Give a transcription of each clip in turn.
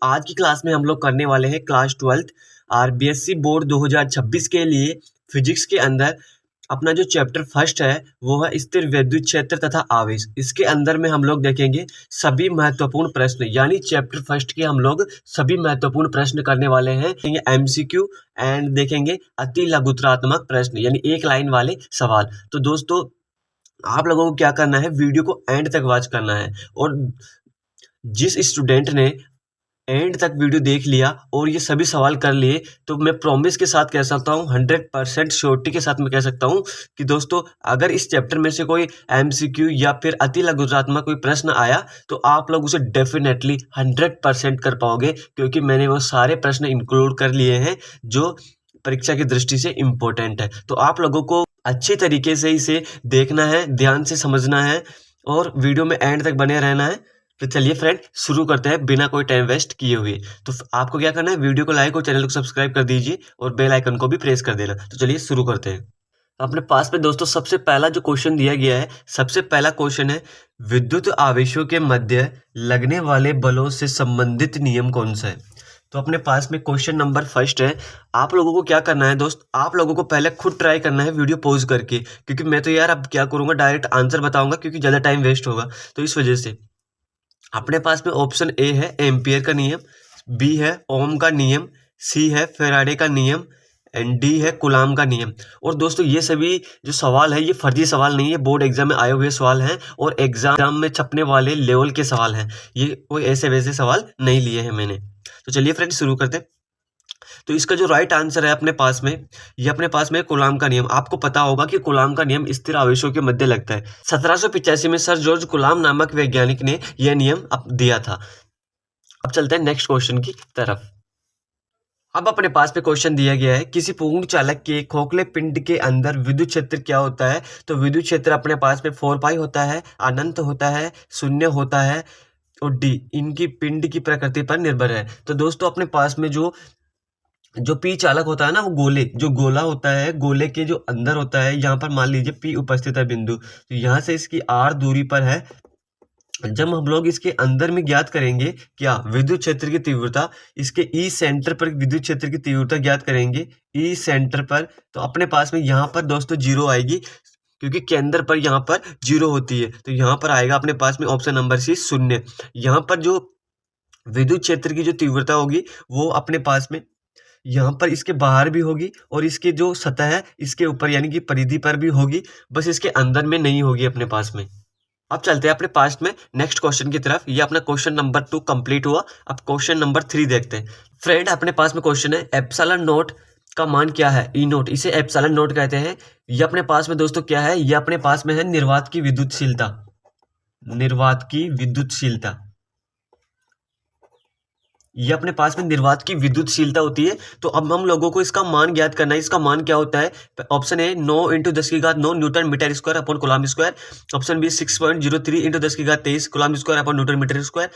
आज की क्लास में हम लोग करने वाले हैं क्लास 12th आरबीएससी बोर्ड 2026 के लिए फिजिक्स के अंदर अपना जो चैप्टर फर्स्ट है वो है स्थिर विद्युत क्षेत्र तथा आवेश। इसके अंदर में हम लोग देखेंगे सभी महत्वपूर्ण प्रश्न, यानी चैप्टर फर्स्ट के हम लोग सभी महत्वपूर्ण प्रश्न करने वाले हैं। एमसीक्यू एंड देखेंगे अति लघुतरात्मक प्रश्न, यानी एक लाइन वाले सवाल। तो दोस्तों आप लोगों को क्या करना है, वीडियो को एंड तक वॉच करना है। और जिस स्टूडेंट ने एंड तक वीडियो देख लिया और ये सभी सवाल कर लिए, तो मैं प्रॉमिस के साथ कह सकता हूँ, 100% श्योरिटी के साथ मैं कह सकता हूँ कि दोस्तों अगर इस चैप्टर में से कोई एमसीक्यू या फिर अति लघुतरात्मक कोई प्रश्न आया तो आप लोग उसे डेफिनेटली 100% कर पाओगे, क्योंकि मैंने वो सारे प्रश्न इंक्लूड कर लिए हैं जो परीक्षा की दृष्टि से इम्पोर्टेंट है। तो आप लोगों को अच्छी तरीके से इसे देखना है, ध्यान से समझना है और वीडियो में एंड तक बने रहना है। तो चलिए फ्रेंड शुरू करते हैं बिना कोई टाइम वेस्ट किए हुए। तो आपको क्या करना है, वीडियो को लाइक और चैनल को सब्सक्राइब कर दीजिए और बेल आइकन को भी प्रेस कर देना। तो चलिए शुरू करते हैं। अपने पास में दोस्तों सबसे पहला जो क्वेश्चन दिया गया है, सबसे पहला क्वेश्चन है विद्युत आवेशों के मध्य लगने वाले बलों से संबंधित नियम कौन सा है। तो अपने पास में क्वेश्चन नंबर फर्स्ट है। आप लोगों को क्या करना है दोस्त, आप लोगों को पहले खुद ट्राई करना है वीडियो पॉज करके, क्योंकि मैं तो यार अब क्या करूंगा डायरेक्ट आंसर बताऊंगा क्योंकि ज़्यादा टाइम वेस्ट होगा। तो इस वजह से अपने पास में ऑप्शन ए है एम्पियर का नियम, बी है ओम का नियम, सी है फैराडे का नियम एंड डी है कूलाम का नियम। और दोस्तों ये सभी जो सवाल है ये फर्जी सवाल नहीं है, बोर्ड एग्जाम में आए हुए सवाल हैं और एग्जाम में छपने वाले लेवल के सवाल हैं। ये कोई ऐसे वैसे सवाल नहीं लिए हैं मैंने। तो चलिए फ्रेंड्स शुरू करते हैं। तो इसका जो राइट आंसर है अपने पास में, ये अपने पास में कूलाम का नियम। आपको पता होगा कि कूलाम का नियम स्थिर आवेशों के मध्य लगता है। 1785 में सर जॉर्ज कूलाम नामक वैज्ञानिक ने यह नियम दिया था। अब चलते हैं नेक्स्ट क्वेश्चन की तरफ। अब अपने पास में क्वेश्चन दिया गया है, किसी पूर्ण चालक के खोखले पिंड के अंदर विद्युत क्षेत्र क्या होता है। तो विद्युत क्षेत्र अपने पास में 4 पाई होता है, अनंत होता है, शून्य होता है और डी इनकी पिंड की प्रकृति पर निर्भर है। तो दोस्तों अपने पास में जो पी चालक होता है ना, वो गोले जो गोला होता है, गोले के जो अंदर होता है, यहाँ पर मान लीजिए पी उपस्थित है बिंदु, तो यहाँ से इसकी आर दूरी पर है। जब हम लोग इसके अंदर में ज्ञात करेंगे क्या विद्युत क्षेत्र की तीव्रता, इसके ई सेंटर पर विद्युत क्षेत्र की तीव्रता ज्ञात करेंगे ई सेंटर पर, तो अपने पास में यहाँ पर दोस्तों जीरो आएगी, क्योंकि केंद्र पर यहाँ पर जीरो होती है। तो यहाँ पर आएगा अपने पास में ऑप्शन नंबर सी शून्य। यहाँ पर जो विद्युत क्षेत्र की जो तीव्रता होगी वो अपने पास में यहाँ पर इसके बाहर भी होगी और इसके जो सतह है इसके ऊपर यानी कि परिधि पर भी होगी, बस इसके अंदर में नहीं होगी अपने पास में। अब चलते हैं अपने पास में नेक्स्ट क्वेश्चन की तरफ। ये अपना क्वेश्चन नंबर 2 कंप्लीट हुआ। अब क्वेश्चन नंबर 3 देखते हैं। फ्रेंड अपने पास में क्वेश्चन है एप्सिलॉन नोट का मान क्या है, ई नोट, इसे एप्सिलॉन नोट कहते हैं। ये अपने पास में दोस्तों क्या है, ये अपने पास में है निर्वात की विद्युतशीलता, निर्वात की विद्युतशीलता। ये अपने पास में निर्वात की विद्युतशीलता होती है। तो अब हम लोगों को इसका मान ज्ञात करना है। इसका मान क्या होता है, option A 9 × 10⁻9 newton metre square upon coulomb square, option B 6.03 × 10⁻23 coulomb square upon newton metre square,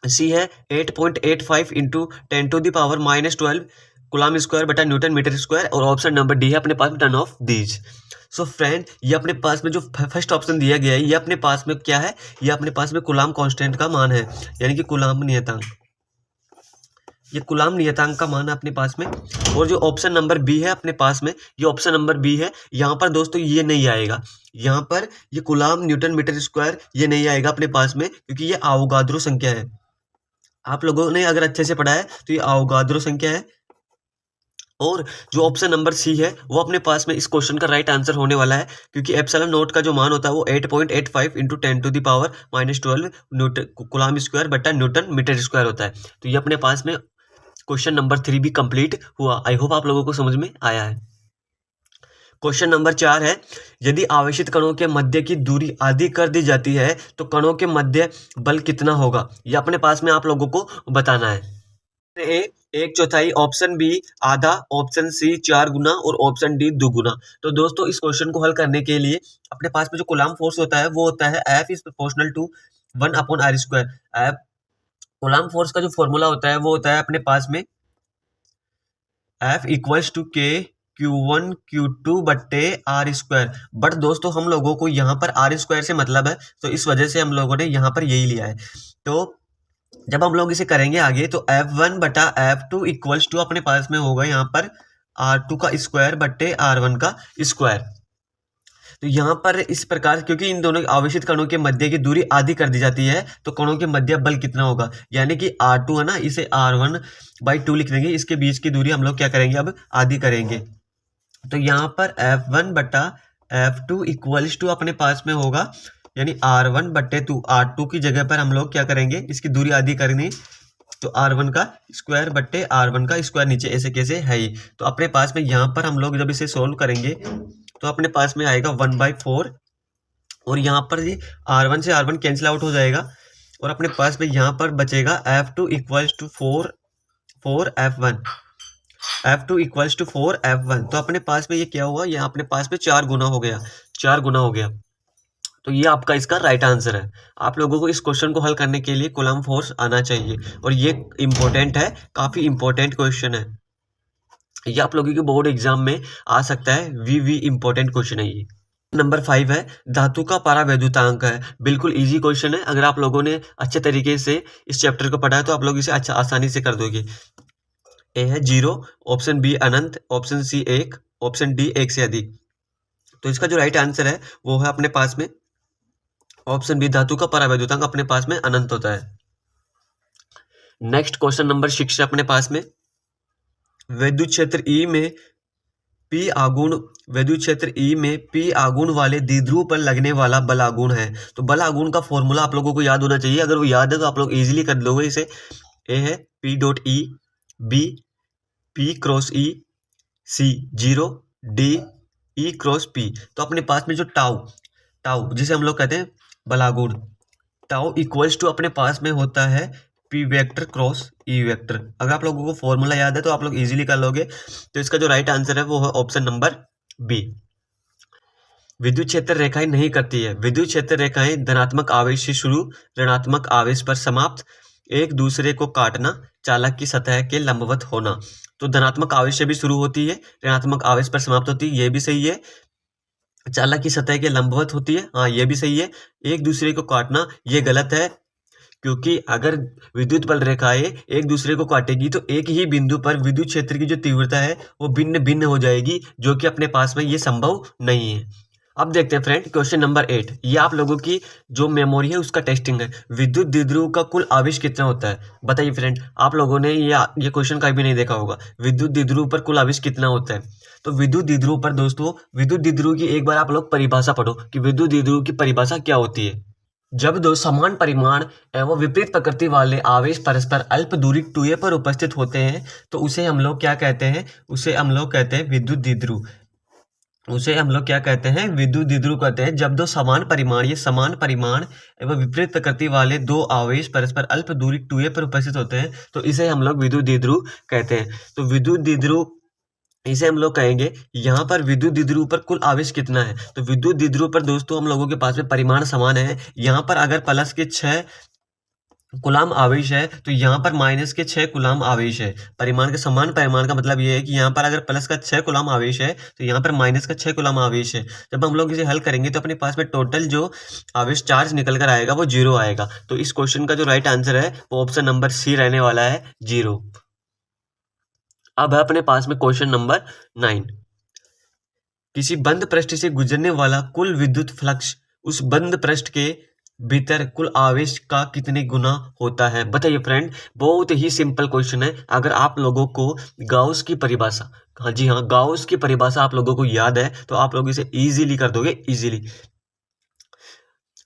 C है 8.85 × 10⁻⁻12 कूलाम स्क्वायर बटा न्यूटन मीटर स्क्वायर, और ऑप्शन नंबर डी है अपने पास में none of these. So friend ये अपने पास में जो फर्स्ट ऑप्शन दिया गया है ये अपने पास में क्या है, ये अपने पास में कूलाम कांस्टेंट का मान है, यानी कि कूलाम नियतांक, ये कूलाम नियतांक का मान है अपने पास में। और जो ऑप्शन नंबर बी है अपने पास में, ये ऑप्शन नंबर बी है, यहाँ पर दोस्तों ये नहीं आएगा, यहाँ पर ये कूलाम न्यूटन मीटर स्क्वायर ये नहीं आएगा अपने पास में, क्योंकि ये आवोगाद्रो संख्या है। आप लोगों ने अगर अच्छे से पढ़ा है तो ये आवोगाद्रो संख्या है। और जो ऑप्शन नंबर सी है वो अपने पास में इस क्वेश्चन का राइट आंसर होने वाला है, क्योंकि एप्सिलॉन नोट का जो मान होता है वो 8.85 × 10⁻⁻12 न्यूटन कूलाम स्क्वायर बटा न्यूटन मीटर स्क्वायर होता है। तो ये अपने पास में क्वेश्चन नंबर 3 भी कंप्लीट हुआ। आई होप आप लोगों को समझ में आया है। क्वेश्चन नंबर 4 है, यदि आवेशित कणों के मध्य की दूरी आधी कर दी जाती है तो कणों के मध्य बल कितना होगा, ये अपने पास में आप लोगों को बताना है। ए 1/4, ऑप्शन बी आधा, ऑप्शन सी 4 गुना और ऑप्शन डी 2 गुना। तो दोस्तों इस क्वेश्चन को हल करने के लिए अपने पास में जो कूलाम फोर्स होता है वो होता है F is proportional to 1/r²। Coulomb force का जो फॉर्मूला होता है वो होता है अपने पास में F equals to K Q1 Q2 बट्टे r²। बट दोस्तों हम लोगों को यहाँ पर r² से मतलब है, तो इस वजह से हम लोगों ने यहाँ पर यही लिया है। तो जब हम लोग इसे करेंगे आगे तो F1 बटा F2 इक्वल्स टू अपने पास में होगा यहाँ पर R2 का स्क्वायर बट्टे R1 का स्क्वायर। तो यहाँ पर इस प्रकार, क्योंकि इन दोनों आवेशित कणों के मध्य की दूरी आधी कर दी जाती है, तो कणों के मध्य बल कितना होगा, यानी कि R2 है ना, इसे R1/2 लिख देंगे। इसके बीच की दूरी हम लोग क्या करेंगे, अब आधी करेंगे। तो यहाँ पर F1 बटा F2 इक्वल्स टू अपने पास में होगा, यानी R1/2। R2 की जगह पर हम लोग क्या करेंगे, इसकी दूरी आधी करनी, तो R1 का स्क्वायर बट्टे R1 का स्क्वायर, नीचे ऐसे कैसे है ही। तो अपने पास में यहाँ पर हम लोग जब इसे सोल्व करेंगे तो अपने पास में आएगा 1/4, और यहाँ पर जी R1 से R1 कैंसिल आउट हो जाएगा, और अपने पास में यहाँ पर बचेगा F2 equals to 4F1। F2 equals to 4F1। तो अपने पास में ये क्या हुआ, ये अपने पास में 4 गुना हो गया, 4 गुना हो गया। तो ये आपका इसका राइट आंसर है। आप लोगों को इस क्वेश्चन को हल करने के लिए कूलम्ब फोर्स आना चाहिए, और ये इंपॉर्टेंट है, काफी इंपॉर्टेंट क्वेश्चन है। ये आप लोगों के बोर्ड एग्जाम में आ सकता है, वी इंपॉर्टेंट क्वेश्चन है ये। नंबर 5 है धातु का परावैद्युतांक है। बिल्कुल इजी क्वेश्चन है, अगर आप लोगों ने अच्छे तरीके से इस चैप्टर को पढ़ा है तो आप लोग इसे अच्छा आसानी से कर दोगे। ए है 0, ऑप्शन बी अनंत, ऑप्शन सी 1, ऑप्शन डी 1 से अधिक। तो इसका जो राइट आंसर है वो है अपने पास में ऑप्शन बी, धातु का परावैद्युतांक अपने पास में अनंत होता है। नेक्स्ट क्वेश्चन नंबर 6 है अपने पास में, विद्युत क्षेत्र ई में P आघूर्ण वाले द्विध्रुव पर लगने वाला बल आघूर्ण है। तो बल आघूर्ण का फॉर्मूला आप लोगों को याद होना चाहिए, अगर वो याद है तो आप लोग इजीली कर लोगे इसे। ए है P.E, B P cross E, C 0, D E cross P। तो अपने पास में जो टाउ जिसे हम लोग कहते हैं बल आघूर्ण, टाउ इक्वल्स टू अपने पास में होता है P vector cross E vector. अगर आप लोगों को फॉर्मूला याद है तो आप लोग इजीली कर लोगे। तो इसका जो राइट आंसर है वो है ऑप्शन नंबर बी। विद्युत क्षेत्र रेखाएं नहीं करती है। विद्युत क्षेत्र रेखाएं धनात्मक आवेश से शुरू, ऋणात्मक आवेश पर समाप्त, एक दूसरे को काटना, चालक की सतह के लंबवत होना। तो धनात्मक आवेश से भी शुरू होती है, ऋणात्मक आवेश पर समाप्त होती है, ये भी सही है। चालक की सतह के लंबवत होती है, हाँ ये भी सही है। एक दूसरे को काटना ये गलत है, क्योंकि अगर विद्युत बल रेखाएं एक दूसरे को काटेगी तो एक ही बिंदु पर विद्युत क्षेत्र की जो तीव्रता है वो भिन्न भिन्न हो जाएगी, जो कि अपने पास में ये संभव नहीं है। अब देखते हैं फ्रेंड क्वेश्चन नंबर 8। ये आप लोगों की जो मेमोरी है उसका टेस्टिंग है। विद्युत द्विध्रुव का कुल आवेश कितना होता है, बताइए फ्रेंड। आप लोगों ने ये क्वेश्चन कभी नहीं देखा होगा, विद्युत द्विध्रुव पर कुल आवेश कितना होता है। तो विद्युत द्विध्रुव पर दोस्तों, विद्युत द्विध्रुव की एक बार आप लोग परिभाषा पढ़ो कि विद्युत द्विध्रुव की परिभाषा क्या होती है। जब दो समान परिमाण एवं विपरीत प्रकृति वाले आवेश परस्पर अल्प दूरी 2a पर उपस्थित होते हैं तो उसे हम लोग क्या कहते हैं, उसे हम लोग कहते हैं विद्युत द्विध्रुव। उसे हम लोग क्या कहते हैं, विद्युत द्विध्रुव कहते हैं। जब दो समान परिमाण एवं विपरीत प्रकृति वाले दो आवेश परस्पर अल्प दूरी 2a पर उपस्थित होते हैं तो इसे हम लोग विद्युत द्विध्रुव कहते हैं। तो विद्युत द्विध्रुव इसे हम लोग कहेंगे। यहाँ पर विद्युत द्विध्रुव पर कुल आवेश कितना है, तो विद्युत द्विध्रुव पर दोस्तों हम लोगों के पास में परिमाण समान है। यहाँ पर अगर प्लस के 6 कूलाम आवेश है तो यहाँ पर माइनस के 6 कूलाम आवेश है। परिमाण के समान परिमाण का मतलब ये है कि यहाँ पर अगर प्लस का 6 कूलाम आवेश है तो यहाँ पर माइनस का 6 कूलाम आवेश है। जब हम लोग इसे हल करेंगे तो अपने पास में टोटल जो आवेश चार्ज निकल कर आएगा वो 0 आएगा। तो इस क्वेश्चन का जो राइट आंसर है वो ऑप्शन नंबर सी रहने वाला है, 0। अब है अपने पास में क्वेश्चन नंबर 9। किसी बंद पृष्ठ से गुजरने वाला कुल विद्युत फ्लक्स उस बंद पृष्ठ के भीतर कुल आवेश का कितने गुना होता है, बताइए फ्रेंड। बहुत ही सिंपल क्वेश्चन है। अगर आप लोगों को गाउस की परिभाषा, हाँ जी हाँ, गाउस की परिभाषा आप लोगों को याद है तो आप लोग इसे इजीली कर दोगे, इजीली।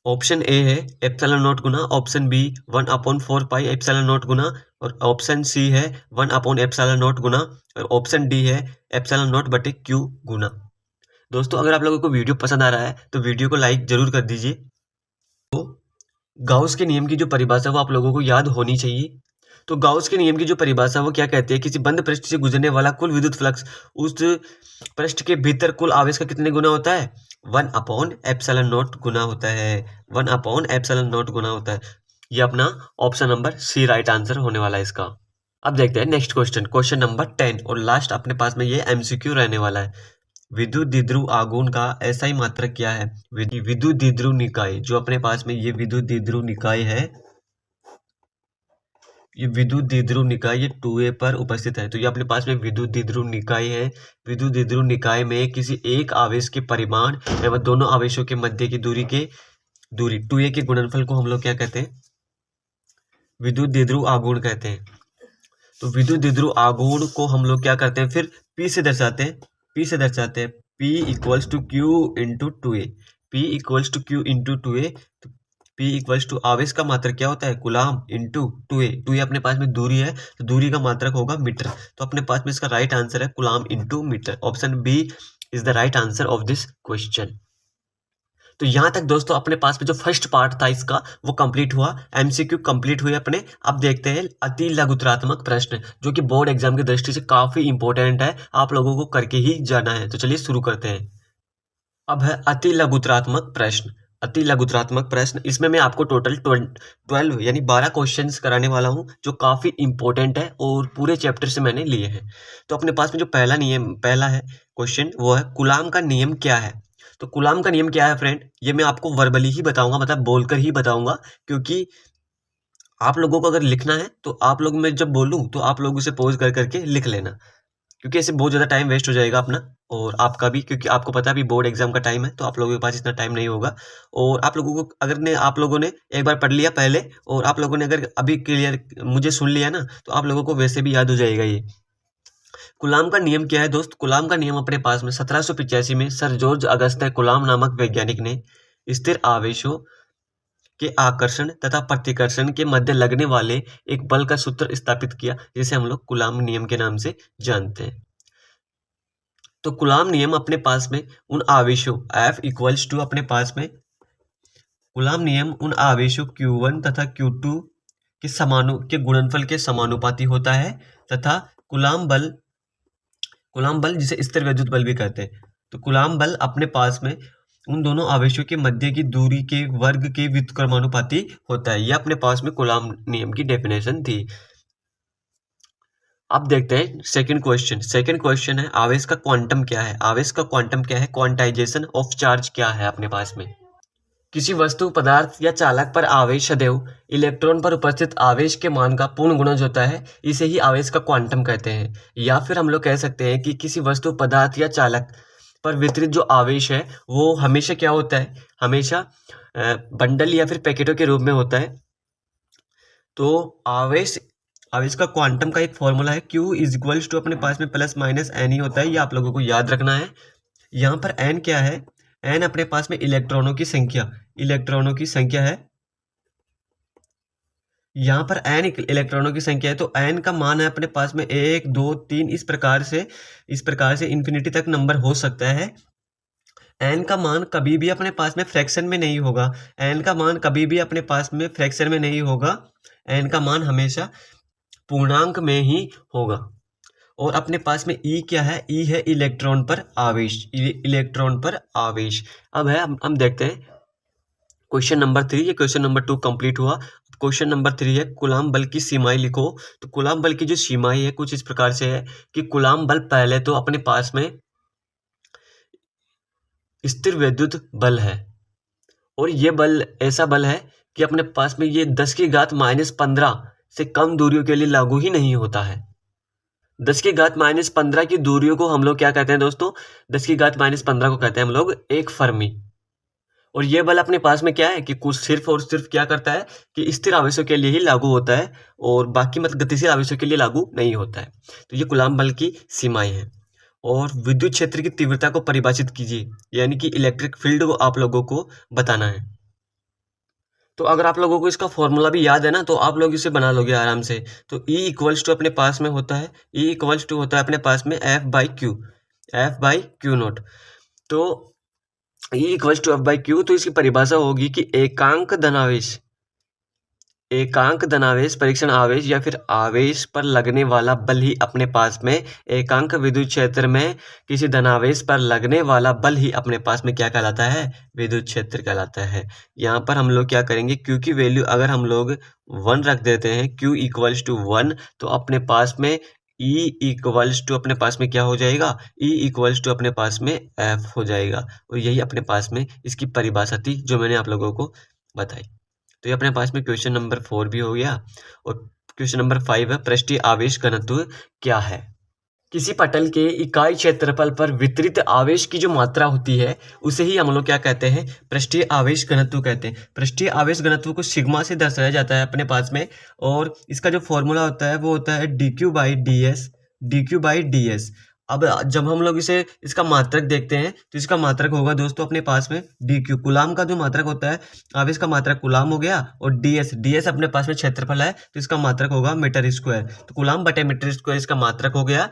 ऑप्शन ए है एप्सिलॉन नॉट गुना, option B 1/4 pi epsilon naught गुना, और ऑप्शन सी है 1/एप्सिलॉन नॉट गुना, और ऑप्शन डी है एप्सिलॉन नॉट बटे क्यू गुना। दोस्तों अगर आप लोगों को वीडियो पसंद आ रहा है तो वीडियो को लाइक जरूर कर दीजिए। तो गाउस के नियम की जो परिभाषा वो आप लोगों को याद होनी चाहिए। तो गाउस के नियम की जो परिभाषा वो क्या कहती है, किसी बंद पृष्ठ से गुजरने वाला कुल विद्युत फ्लक्स उस पृष्ठ के भीतर कुल आवेश का कितने गुना होता है, 1/एप्सिलॉन नॉट गुना होता है, 1/एप्सिलॉन नॉट गुना होता है। ये अपना option number C right answer होने वाला है इसका। अब देखते हैं नेक्स्ट क्वेश्चन, क्वेश्चन नंबर 10 और लास्ट अपने पास में ये MCQ रहने वाला है। विद्युत द्विध्रुव आघूर्ण का SI मात्रक क्या है। विद्युत द्विध्रुव निकाय जो अपने पास में ये विद्युत द्विध्रुव निकाय है ये विद्युत द्विध्रुव निकाय ये 2a पर उपस्थित है। तो ये अपने पास में विद्युत द्विध्रुव निकाय है। विद्युत द्विध्रुव निकाय में किसी एक आवेश के परिमाण एवं दोनों आवेशों के मध्य की दूरी 2a के गुणनफल को हम लोग क्या कहते हैं? विद्युत द्विध्रुव आघूर्ण कहते हैं। तो विद्युत द्विध्रुव आघूर्ण को हम लोग क्या करते हैं, फिर P से दर्शाते हैं। P equals to Q into 2a। P equals to Q into 2a। तो P इक्वल्स टू आवेश का मात्रक क्या होता है? Coulomb into 2a। 2a अपने पास में दूरी है, तो दूरी का मात्रक होगा मीटर। तो अपने पास में इसका राइट आंसर है coulomb into metre. Option B is the right answer of this question. तो यहाँ तक दोस्तों अपने पास में जो फर्स्ट पार्ट था इसका वो कंप्लीट हुआ, एमसीक्यू कंप्लीट हुए अपने। अब देखते हैं अति लघुत्रात्मक प्रश्न, जो कि बोर्ड एग्जाम की दृष्टि से काफी इंपॉर्टेंट है, आप लोगों को करके ही जाना है। तो चलिए शुरू करते हैं। अब है अति लघुत्रात्मक प्रश्न। अति लघुत्रात्मक प्रश्न, इसमें मैं आपको टोटल 12 यानी 12 क्वेश्चंस कराने वाला हूं, जो काफी इंपॉर्टेंट है और पूरे चैप्टर से मैंने लिए हैं। तो अपने पास में जो पहला है क्वेश्चन, वो है कूलाम का नियम क्या है। तो कूलाम का नियम क्या है फ्रेंड, ये मैं आपको वर्बली ही बताऊंगा, मतलब बोलकर ही बताऊंगा, क्योंकि आप लोगों को अगर लिखना है तो आप लोग, मैं जब बोलूं तो आप लोग उसे पॉज कर करके लिख लेना, क्योंकि ऐसे बहुत ज़्यादा टाइम वेस्ट हो जाएगा अपना और आपका भी, क्योंकि आपको पता है अभी बोर्ड एग्जाम का टाइम है, तो आप लोगों के पास इतना टाइम नहीं होगा। और आप लोगों को आप लोगों ने एक बार पढ़ लिया पहले, और आप लोगों ने अगर अभी क्लियर मुझे सुन लिया ना, तो आप लोगों को वैसे भी याद हो जाएगा ये। कूलाम का नियम क्या है दोस्त? कूलाम का नियम अपने पास में 1785 में सर जॉर्ज अगस्ते कूलाम नामक वैज्ञानिक ने स्थिर आवेशों के आकर्षण तथा प्रतिकर्षण के मध्य लगने वाले एक बल का सूत्र स्थापित किया, जिसे हम लोग कूलाम नियम के नाम से जानते हैं। तो कूलाम नियम अपने पास में उन आवेशों F इक्वल्स टू अपने पास में कूलाम नियम उन आवेशों Q1 तथा Q2 के गुणनफल के समानुपाती होता है, तथा कूलाम बल जिसे स्थिर विद्युत बल भी कहते हैं। तो कूलाम बल अपने पास में उन दोनों आवेशों के मध्य की दूरी के वर्ग के व्युत्क्रमानुपाती होता है। यह अपने पास में कूलाम नियम की डेफिनेशन थी। अब देखते हैं सेकंड क्वेश्चन है आवेश का क्वांटम क्या है। आवेश का क्वांटम क्या है? क्वांटाइजेशन ऑफ चार्ज क्या है अपने पास में? किसी वस्तु, पदार्थ या चालक पर आवेश सदैव इलेक्ट्रॉन पर उपस्थित आवेश के मान का पूर्ण गुणज होता है, इसे ही आवेश का क्वांटम कहते हैं। या फिर हम लोग कह सकते हैं कि किसी वस्तु, पदार्थ या चालक पर वितरित जो आवेश है वो हमेशा क्या होता है? हमेशा बंडल या फिर पैकेटों के रूप में होता है। तो आवेश का क्वांटम का एक फॉर्मूला है, Q इज इक्वल्स टू अपने पास में प्लस माइनस एन ही होता है। ये आप लोगों को याद रखना है। यहाँ पर एन क्या है? एन अपने पास में इलेक्ट्रॉनों की संख्या है। यहाँ पर एन इलेक्ट्रॉनों की संख्या है, तो एन का मान है अपने पास में 1 2 3 इस प्रकार से इन्फिनिटी तक नंबर हो सकता है। एन का मान कभी भी अपने पास में फ्रैक्शन में नहीं होगा। एन का मान कभी भी अपने पास में फ्रैक्शन में नहीं होगा। एन का मान हमेशा पूर्णांक में ही होगा। और अपने पास में ई क्या है? ई है इलेक्ट्रॉन पर आवेश। अब है हम देखते हैं क्वेश्चन नंबर 3। ये क्वेश्चन नंबर 2 कंप्लीट हुआ। क्वेश्चन नंबर 3 है कूलाम बल की सीमाएं लिखो। तो कूलाम बल की जो सीमाएं है कुछ इस प्रकार से है कि कूलाम बल पहले तो अपने पास में स्थिर विद्युत बल है, और ये बल ऐसा बल है कि अपने पास में ये 10⁻⁻15 से कम दूरियों के लिए लागू ही नहीं होता है। 10⁻15 की दूरियों को हम लोग क्या कहते हैं दोस्तों? 10⁻15 को कहते हैं हम लोग एक फर्मी। और ये बल अपने पास में क्या है कि कुछ सिर्फ और सिर्फ क्या करता है कि स्थिर आवेशों के लिए ही लागू होता है, और बाकी मतलब गतिशील आवेशों के लिए लागू नहीं होता है। तो ये कूलाम बल की सीमाएं हैं। और विद्युत क्षेत्र की तीव्रता को परिभाषित कीजिए, यानी कि इलेक्ट्रिक फील्ड को आप लोगों को बताना है। तो अगर आप लोगों को इसका फॉर्मूला भी याद है ना, तो आप लोग इसे बना लोगे आराम से। तो E इक्वल्स टू अपने पास में होता है, E इक्वल्स टू होता है अपने पास में F बाई क्यू नोट। तो E equals to F by q, तो इसकी परिभाषा होगी कि एकांक धनावेश परीक्षण आवेश या फिर आवेश पर लगने वाला बल ही अपने पास में एकांक विद्युत क्षेत्र में किसी धनावेश पर लगने वाला बल ही अपने पास में क्या कहलाता है? विद्युत क्षेत्र कहलाता है। यहाँ पर हम लोग क्या करेंगे, Q की वैल्यू अगर हम लोग 1 रख देते हैं, Q इक्वल्स टू 1, तो अपने पास में E इक्वल्स टू अपने पास में क्या हो जाएगा? E इक्वल्स टू अपने पास में F हो जाएगा। और यही अपने पास में इसकी परिभाषा थी जो मैंने आप लोगों को बताई। तो ये अपने पास में क्वेश्चन नंबर 4 भी हो गया। और क्वेश्चन नंबर 5 है, पृष्ठीय आवेश घनत्व क्या है? किसी पटल के इकाई क्षेत्रफल पर वितरित आवेश की जो मात्रा होती है उसे ही हम लोग क्या कहते हैं? पृष्ठीय आवेश घनत्व कहते हैं। पृष्ठीय आवेश घनत्व को सिग्मा से दर्शाया जाता है अपने पास में, और इसका जो फॉर्मूला होता है वो होता है dq/ds। अब जब हम लोग इसका मात्रक देखते हैं तो इसका मात्रक होगा दोस्तों अपने पास में dq, कुलाम का जो मात्रक होता है, आवेश का मात्रक कुलाम हो गया, और ds अपने पास में क्षेत्रफल है तो इसका मात्रक होगा मीटर स्क्वायर। तो कुलाम बटे मीटर स्क्वायर इसका मात्रक हो गया,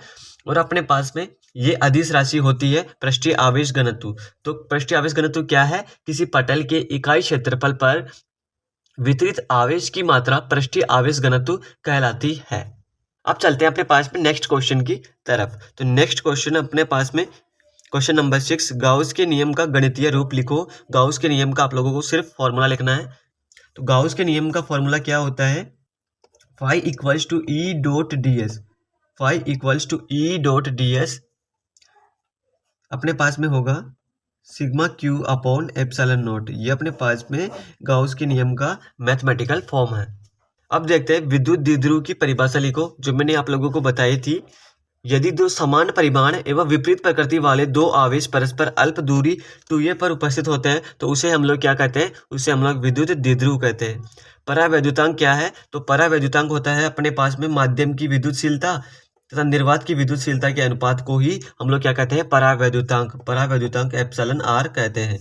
और अपने पास में ये अदिश राशि होती है पृष्ठीय आवेश घनत्व। तो पृष्ठीय आवेश घनत्व क्या है? किसी पटल के इकाई क्षेत्रफल पर वितरित आवेश की मात्रा पृष्ठीय आवेश घनत्व कहलाती है। अब चलते हैं अपने पास में नेक्स्ट क्वेश्चन की तरफ। तो नेक्स्ट क्वेश्चन अपने पास में क्वेश्चन नंबर 6, गाउस के नियम का गणितीय रूप लिखो। गाउस के नियम का आप लोगों को सिर्फ फॉर्मूला लिखना है। तो गाउस के नियम का फॉर्मूला क्या होता है? phi equals to E dot ds। phi equals to E dot ds अपने पास में होगा sigma q upon epsilon naught. ये अपने पास में गाउस के नियम का मैथमेटिकल फॉर्म है। अब देखते हैं विद्युत द्विध्रुव की परिभाषा लिखो, जो मैंने आप लोगों को बताई थी। यदि दो समान परिमाण एवं विपरीत प्रकृति वाले दो आवेश परस्पर अल्प दूरी 2a पर उपस्थित होते हैं तो उसे हम लोग क्या कहते हैं? उसे हम लोग विद्युत द्विध्रुव कहते हैं। परावैद्युतांक क्या है? तो परावैद्युतांक होता है अपने पास में माध्यम की विद्युतशीलता तथा निर्वात की विद्युतशीलता के अनुपात को ही हम लोग क्या कहते हैं? परावैद्युतांक। परावैद्युतांक एप्सिलॉन r कहते हैं।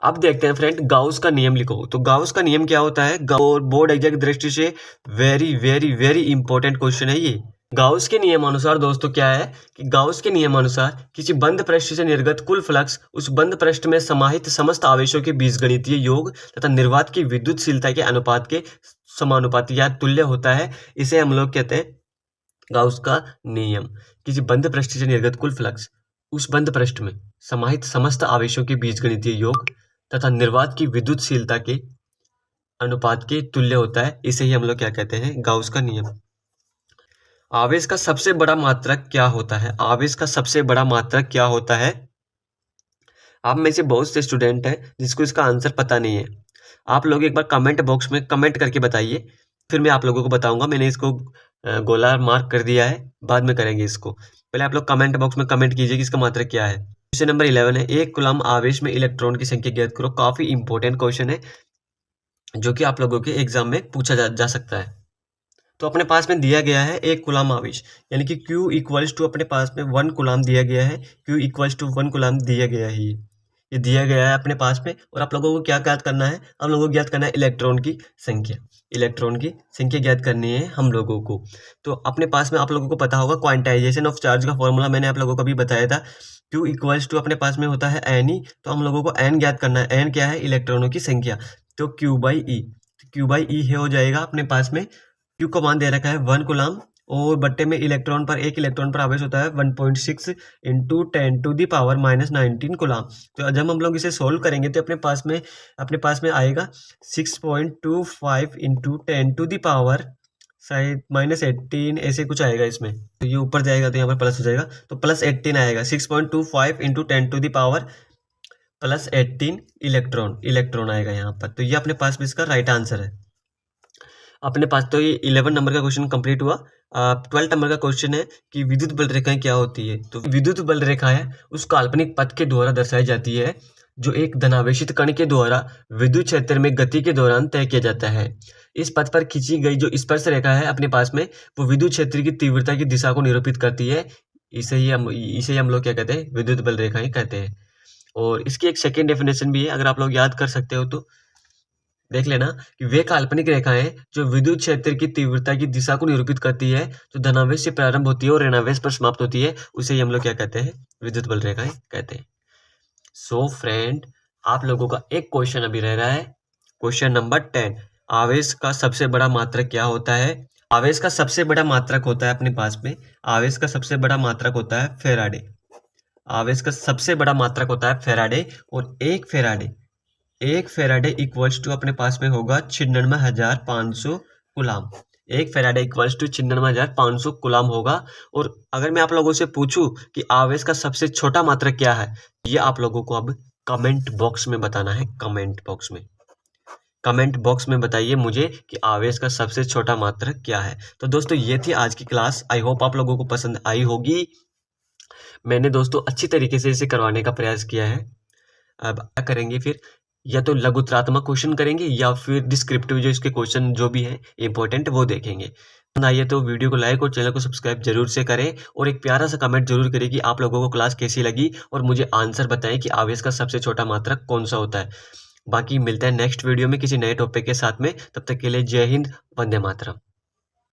अब देखते हैं फ्रेंड, गाउस का नियम लिखो। तो गाउस का नियम क्या होता है? बोर्ड एग्जाम की दृष्टि से very very very important question है ये। गाउस के नियम अनुसार दोस्तों क्या है कि गाउस के नियम अनुसार किसी बंद पृष्ठ से निर्गत कुल फ्लक्स उस बंद पृष्ठ में समाहित समस्त आवेशों के बीजगणितीय योग तथा निर्वात की विद्युतशीलता के अनुपात के समानुपाती या तुल्य होता है। इसे हम लोग कहते हैं गाउस का नियम। किसी बंद पृष्ठ से निर्गत कुल फ्लक्स उस बंद पृष्ठ में समाहित समस्त आवेशों के बीजगणितीय योग तथा निर्वात की विद्युतशीलता के अनुपात के तुल्य होता है। इसे ही हम लोग क्या कहते हैं? गाउस का नियम। आवेश का सबसे बड़ा मात्रक क्या होता है? आवेश का सबसे बड़ा मात्रक क्या होता है? आप में से बहुत से स्टूडेंट हैं जिसको इसका आंसर पता नहीं है। आप लोग एक बार कमेंट बॉक्स में कमेंट करके बताइए, फिर मैं आप लोगों को बताऊंगा। मैंने इसको गोला मार्क कर दिया है, बाद में करेंगे इसको। पहले आप लोग कमेंट बॉक्स में कमेंट कीजिए कि इसका मात्रक क्या है। क्वेश्चन नंबर 11 है, एक कूलम आवेश में इलेक्ट्रॉन की संख्या ज्ञात करो। काफी इंपॉर्टेंट क्वेश्चन है जो कि आप लोगों के एग्जाम में पूछा जा सकता है। तो अपने पास में दिया गया है एक कूलम आवेश, यानी कि Q इक्वल्स टू अपने पास में 1 कूलम दिया गया है। Q इक्वल्स टू 1 कूलम दिया गया है, ये दिया गया है अपने पास में। और आप लोगों को क्या ज्ञात करना है? हम लोगों को ज्ञात करना है इलेक्ट्रॉन की संख्या। इलेक्ट्रॉन की संख्या ज्ञात करनी है हम लोगों को। तो अपने पास में आप लोगों को पता होगा क्वांटाइजेशन ऑफ चार्ज का फॉर्मूला मैंने आप लोगों को अभी बताया था। Q इक्वल्स टू अपने पास में होता है N, तो हम लोगों को N ज्ञात करना है। N क्या है? इलेक्ट्रॉनों की संख्या। तो Q/E, Q/E हो जाएगा अपने पास में। Q का मान दे रखा है 1 कूलम, और बट्टे में इलेक्ट्रॉन पर, एक इलेक्ट्रॉन पर आवेश होता है 1.6 इंटू 10⁻⁻19 कूलम। तो जब हम लोग इसे सोल्व करेंगे तो अपने पास में आएगा 6.25 इंटू 10⁻, शायद -18 ऐसे कुछ आएगा इसमें। तो ये ऊपर जाएगा तो यहाँ पर प्लस हो जाएगा, तो +18 आएगा। 6.25 इंटू 10⁻+18 इलेक्ट्रॉन आएगा यहाँ पर। तो ये अपने पास में इसका राइट आंसर है अपने पास। तो ये 11 नंबर का क्वेश्चन कंप्लीट हुआ। 12 नंबर का क्वेश्चन है कि विद्युत बल रेखाएं क्या होती है? तो विद्युत बल रेखा है उस काल्पनिक पथ के द्वारा दर्शाई जाती है जो एक धनावेशित कण के द्वारा विद्युत क्षेत्र में गति के दौरान तय किया जाता है। इस पथ पर खींची गई जो स्पर्श रेखा है अपने पास में, वो विद्युत क्षेत्र की तीव्रता की दिशा को निरूपित करती है। इसे ही हम लोग क्या कहते हैं? विद्युत बल रेखाएं कहते हैं। और इसकी एक सेकेंड डेफिनेशन भी है, अगर आप लोग याद कर सकते हो तो देख लेना कि वे काल्पनिक रेखाएं जो विद्युत क्षेत्र की तीव्रता की दिशा को निरूपित करती है, जो धनावेश से प्रारंभ होती है और ऋणावेश पर समाप्त होती है, उसे ही हम लोग क्या कहते हैं? विद्युत बल रेखाएं कहते हैं। सो फ्रेंड, आप लोगों का एक क्वेश्चन अभी रह रहा है, क्वेश्चन नंबर 10। आवेश का सबसे बड़ा मात्रक क्या होता है? आवेश का सबसे बड़ा मात्रक होता है अपने पास में, आवेश का सबसे बड़ा मात्रक होता है फेराडे। आवेश का सबसे बड़ा मात्रक होता है फेराडे, और एक फेराडे इक्वल्स टू अपने पास में होगा 96,500 कूलम। एक फेराडे इक्वल्स टू 96,500 कूलम होगा। और अगर मैं आप लोगों से पूछूं कि आवेश का सबसे छोटा मात्रक क्या है, ये आप लोगों को अब कमेंट बॉक्स में बताना है। कमेंट बॉक्स में कमेंट बॉक्स में बताइए मुझे कि आवेश का सबसे छोटा मात्रक क्या है। तो दोस्तों ये थी आज की क्लास। आई होप आप लोगों को पसंद आई होगी। मैंने दोस्तों अच्छी तरीके से इसे करवाने का प्रयास किया है। अब क्या करेंगे फिर, या तो लघुत्रात्मक क्वेश्चन करेंगे या फिर डिस्क्रिप्टिव जो इसके क्वेश्चन जो भी हैं इंपॉर्टेंट वो देखेंगे। आइए तो वीडियो को लाइक और चैनल को सब्सक्राइब जरूर से करें और एक प्यारा सा कमेंट जरूर करें कि आप लोगों को क्लास कैसी लगी और मुझे आंसर बताएं कि आवेश का सबसे छोटा मात्रक कौन सा होता है। बाकी मिलता है नेक्स्ट वीडियो में किसी नए टॉपिक के साथ में। तब तक के लिए जय हिंद, वंदे मातरम।